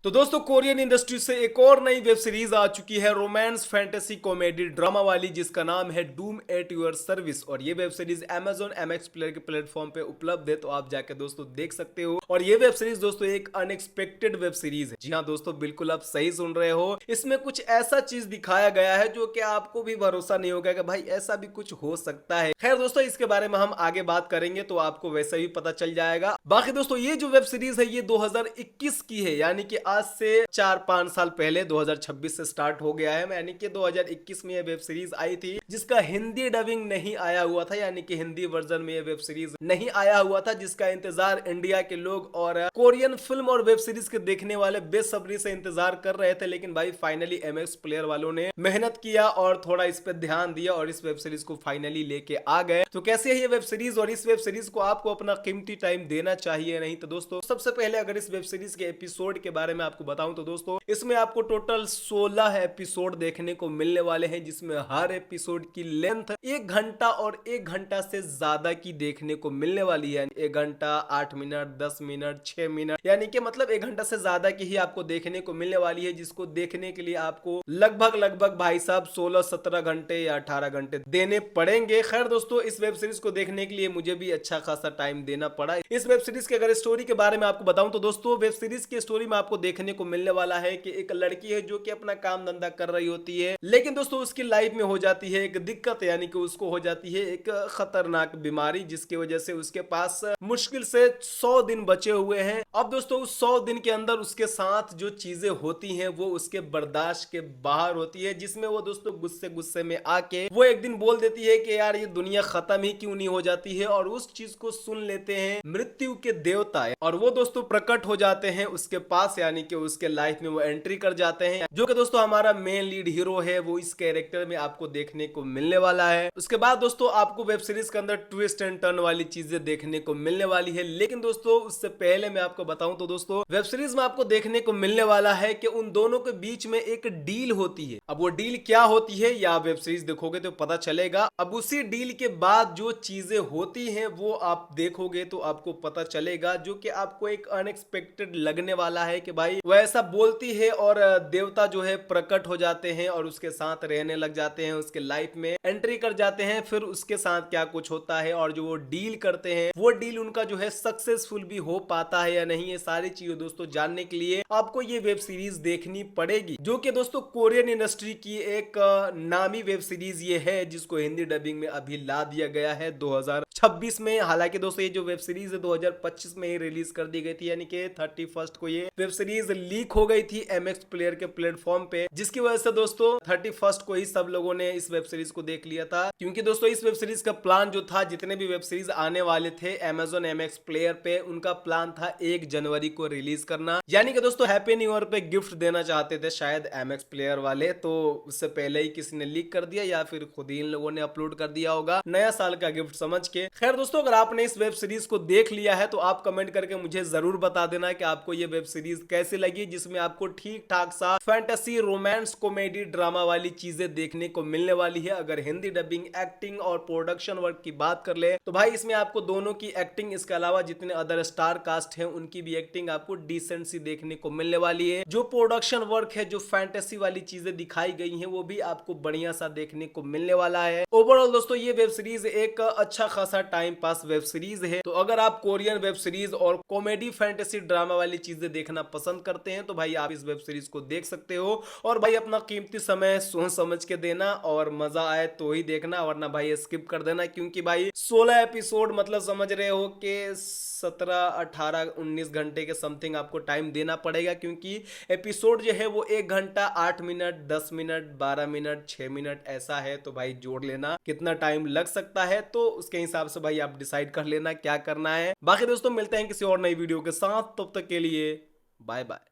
तो दोस्तों Korean industry से एक और नई वेब सीरीज आ चुकी है रोमांस फैंटेसी कॉमेडी ड्रामा वाली, जिसका नाम है डूम एट योर सर्विस। और ये web series Amazon MX player के प्लेटफॉर्म पे उपलब्ध है, तो आप जाके दोस्तों देख सकते हो। और ये वेब सीरीज दोस्तों एक अनएक्सपेक्टेड वेब सीरीज है। जी हाँ दोस्तों, बिल्कुल आप सही सुन रहे हो। इसमें कुछ ऐसा चीज दिखाया गया है जो कि आपको भी भरोसा नहीं होगा कि भाई ऐसा भी कुछ हो सकता है। खैर दोस्तों, इसके बारे में हम आगे बात करेंगे तो आपको वैसे भी पता चल जाएगा। बाकी दोस्तों, ये जो वेब सीरीज है ये 2021 की है, यानी कि आज से 4-5 साल पहले 2026 से स्टार्ट हो गया है। यानी कि 2021 में ये वेब सीरीज आई थी, जिसका हिंदी डबिंग नहीं आया हुआ था, यानी कि हिंदी वर्जन में ये वेब सीरीज नहीं आया हुआ था, जिसका इंतजार इंडिया के लोग और कोरियन फिल्म और वेब सीरीज के देखने वाले बेसब्री से इंतजार कर रहे थे। लेकिन भाई फाइनली MX प्लेयर वालों ने मेहनत किया और थोड़ा इस पे ध्यान दिया और इस वेब सीरीज को फाइनली लेके आ गए। तो कैसे है ये वेब सीरीज और इस वेब सीरीज को आपको अपना कीमती टाइम देना चाहिए नहीं? तो दोस्तों सबसे पहले अगर इस वेब सीरीज के एपिसोड के बारे में आपको बताऊं तो दोस्तों इसमें आपको टोटल 16 एपिसोड देखने को मिलने वाले हैं, जिसमें हर एपिसोड की लेंथ 1 घंटा और 1 घंटा से ज्यादा की देखने को मिलने वाली है। 1 घंटा 8 मिनट 10 मिनट 6 मिनट, यानी कि मतलब 1 घंटा से ज्यादा की ही आपको देखने को मिलने वाली है, जिसको देखने के लिए आपको लगभग भाई साहब 16-17 घंटे या 18 घंटे देने पड़ेंगे। खैर दोस्तों, इस वेब सीरीज को देखने के लिए मुझे भी अच्छा खासा टाइम देना पड़ा। इस वेब सीरीज के अगर स्टोरी के बारे में आपको बताऊं तो दोस्तों वेब सीरीज की स्टोरी में आपको देखने को मिलने वाला है कि एक लड़की है जो कि अपना काम धंधा कर रही होती है, लेकिन दोस्तों उसकी लाइफ में हो जाती है एक दिक्कत, यानी कि उसको हो जाती है एक खतरनाक बीमारी, जिसकी वजह से उसके पास मुश्किल से 100 दिन बचे हुए हैं। अब दोस्तों उस 100 दिन के अंदर उसके साथ जो चीजें होती हैं वो उसके बर्दाश्त के बाहर होती है, जिसमें वो दोस्तों गुस्से गुस्से में आके वो एक दिन बोल देती है कि यार ये दुनिया खत्म ही क्यों नहीं हो जाती है। और उस चीज को सुन लेते हैं मृत्यु के देवता और वो दोस्तों प्रकट हो जाते हैं उसके पास, यानी कि उसके लाइफ में वो एंट्री कर जाते हैं। जो कि दोस्तों हमारा मेन लीड हीरो है, वो इस कैरेक्टर में आपको देखने को मिलने वाला है। उसके बाद दोस्तों आपको वेब सीरीज के अंदर ट्विस्ट एंड टर्न वाली चीजें देखने को मिलने वाली है। लेकिन दोस्तों उससे पहले मैं आपको बताऊं तो दोस्तों वेब सीरीज में आपको देखने को मिलने वाला है कि उन दोनों के बीच में एक डील होती है। अब वो डील क्या होती है या वेब सीरीज देखोगे तो पता चलेगा। अब उसी डील के बाद जो चीजें होती हैं वो आप देखोगे तो आपको पता चलेगा, जो कि आपको एक अनएक्सपेक्टेड लगने वाला है कि भाई वो ऐसा बोलती है और देवता जो है प्रकट हो जाते हैं और उसके साथ रहने लग जाते हैं, उसके लाइफ में एंट्री कर जाते हैं। फिर उसके साथ क्या कुछ होता है और जो वो डील करते हैं वो डील उनका जो है सक्सेसफुल भी हो पाता है या नहीं, ये सारी चीजें दोस्तों जानने के लिए आपको ये वेब सीरीज देखनी पड़ेगी, जो कि दोस्तों कोरियन इंडस्ट्री की एक नामी वेब सीरीज ये है, जिसको हिंदी डबिंग में अभी ला दिया गया है 2026 में। हालांकि दोस्तों ये जो वेब सीरीज है 2025 में ही रिलीज कर दी गई थी, यानी कि 31 को ये वेब सीरीज लीक हो गई थी MX प्लेयर के प्लेटफॉर्म पे, जिसकी वजह से दोस्तों 31 को ही सब लोगों ने इस वेब सीरीज को देख लिया था। क्योंकि दोस्तों इस वेब सीरीज का प्लान जो था, जितने भी वेब सीरीज आने वाले थे Amazon MX प्लेयर पे, उनका प्लान था 1 जनवरी को रिलीज करना। यानी कि दोस्तों हैप्पी न्यू ईयर पे गिफ्ट देना चाहते थे शायद MX प्लेयर वाले, तो उससे पहले ही किसी ने लीक कर दिया या फिर खुद ही इन लोगों ने अपलोड कर दिया होगा नया साल का गिफ्ट समझ के। खैर दोस्तों, अगर आपने इस वेब सीरीज को देख लिया है तो आप कमेंट करके मुझे जरूर बता देना कि आपको ये वेब सीरीज कैसी लगी, जिसमें आपको ठीक ठाक सा फैंटेसी रोमांस कॉमेडी ड्रामा वाली चीजें देखने को मिलने वाली है। अगर हिंदी डबिंग, एक्टिंग और प्रोडक्शन वर्क की बात कर ले तो भाई इसमें आपको दोनों की एक्टिंग, इसके अलावा जितने अदर स्टार कास्ट हैं उनकी भी एक्टिंग आपको डिसेंट सी देखने को मिलने वाली है। जो प्रोडक्शन वर्क है, जो फैंटेसी वाली चीजें दिखाई गई हैं, वो भी आपको बढ़िया सा देखने को मिलने वाला है। ओवरऑल दोस्तों ये वेब सीरीज एक अच्छा खासा टाइम पास वेब सीरीज है। तो अगर आप कोरियन वेब सीरीज और कॉमेडी फैंटेसी ड्रामा वाली चीजें देखना पसंद करते हैं तो भाई आप इस वेब सीरीज को देख सकते हो। और भाई अपना कीमती समय सोच समझ के देना, और मजा आए तो ही देखना, वरना भाई स्किप कर देना। क्योंकि भाई 16 एपिसोड मतलब समझ रहे हो कि 17, 18, 19 घंटे के समथिंग आपको टाइम देना पड़ेगा। क्योंकि एपिसोड जो है वो 1 घंटा 8 मिनट 10 मिनट 12 मिनट 6 मिनट ऐसा है। तो भाई जोड़ लेना कितना टाइम लग सकता है, तो उसके हिसाब से भाई आप डिसाइड कर लेना क्या करना है। बाकी दोस्तों मिलते हैं किसी और नई वीडियो के साथ, तब तक के लिए बाय बाय।